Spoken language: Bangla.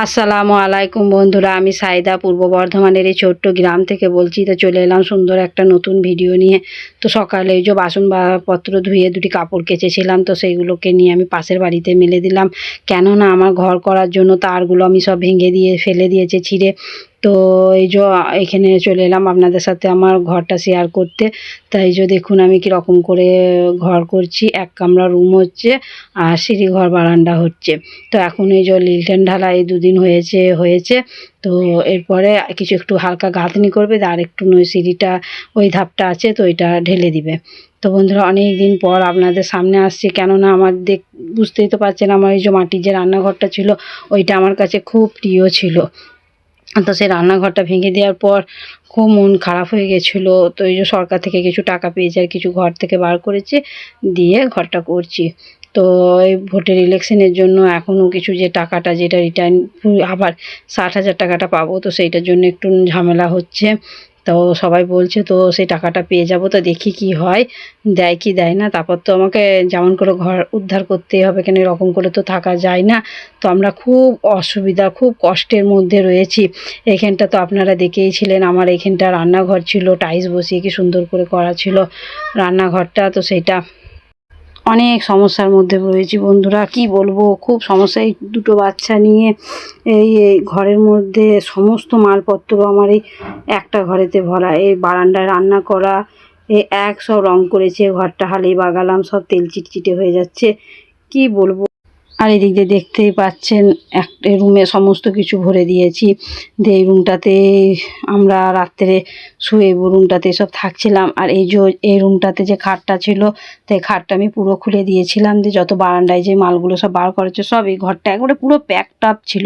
আসসালামু আলাইকুম বন্ধুরা, আমি সাইদা পূর্ব বর্ধমানের এই ছোট্ট গ্রাম থেকে বলছি। তো চলে এলাম সুন্দর একটা নতুন ভিডিও নিয়ে। তো সকালে এই যে বাসনপত্র ধুয়ে দুটি কাপড় কেচেছিলাম, তো সেইগুলোকে নিয়ে আমি পাশের বাড়িতে মেলে দিলাম। কেননা আমার ঘর করার জন্য তারগুলো আমি সব ভেঙে দিয়ে ফেলে দিয়েছে ছিঁড়ে। তো এই যে এখানে চলে এলাম আপনাদের সাথে আমার ঘরটা শেয়ার করতে। তাই যে দেখুন আমি কীরকম করে ঘর করছি। এক কামরা রুম হচ্ছে আর সিঁড়ি ঘর বারান্দা হচ্ছে। তো এখন এই যে লিল্টন ঢালাই দুদিন হয়েছে। তো এরপরে কিছু একটু হালকা গাঁথনি করবে, আর একটু নয় সিঁড়িটা ওই ধাপটা আছে, তো এটা ঢেলে দিবে। তো বন্ধুরা, অনেক দিন পর আপনাদের সামনে আসছি। কেননা আমার বুঝতেই তো পারছেন, আমার এই যে মাটির যে রান্নাঘরটা ছিল ওইটা আমার কাছে খুব প্রিয় ছিল। তো সেই রান্নাঘরটা ভেঙে দেওয়ার পর খুব মন খারাপ হয়ে গেছিলো। তো এই যে সরকার থেকে কিছু টাকা পেয়েছে আর কিছু ঘর থেকে বার করেছে, দিয়ে ঘরটা করছি। তো এই ভোটের ইলেকশনের জন্য এখনও কিছু যে টাকাটা যেটা রিটার্ন আবার 60,000 টাকাটা পাবো, তো সেইটার জন্য একটু ঝামেলা হচ্ছে। তো সবাই বলছে তো সেই টাকাটা পেয়ে যাব, তো দেখি কি হয়, দেয় কি দেয় না। তারপর তো আমাকে যেমন করে ঘর উদ্ধার করতেই হবে, কেন এরকম করে তো থাকা যায় না। তো আমরা খুব অসুবিধা খুব কষ্টের মধ্যে রয়েছি। এখানটা তো আপনারা দেখেইছিলেন, আমার এখানটা রান্নাঘর ছিল, টাইলস বসিয়ে কি সুন্দর করে করা ছিল রান্নাঘরটা। তো সেইটা অনেক সমস্যার মধ্যে রয়েছি বন্ধুরা, কি বলবো, খুব সমস্যা। এই দুটো বাচ্চা নিয়ে এই ঘরের মধ্যে সমস্ত মালপত্র আমার এই একটা ঘরেতে ভরা। এই বারান্দায় রান্না করা সব রং করেছে, ঘরটা হালেই বাগালাম, সব তেল চিটচিটে হয়ে যাচ্ছে, কি বলবো। আর এদিক দিয়ে দেখতেই পাচ্ছেন একটা রুমে সমস্ত কিছু ভরে দিয়েছি। দিয়ে এই রুমটাতে আমরা রাত্রে শুয়ে রুমটাতে সব থাকছিলাম। আর এই রুমটাতে যে খাটটা ছিল, তাই খাটটা আমি পুরো খুলে দিয়েছিলাম, দিয়ে যত বারান্দায় যে মালগুলো সব বার করেছে সব এই ঘরটা একবারে পুরো প্যাকড আপ ছিল।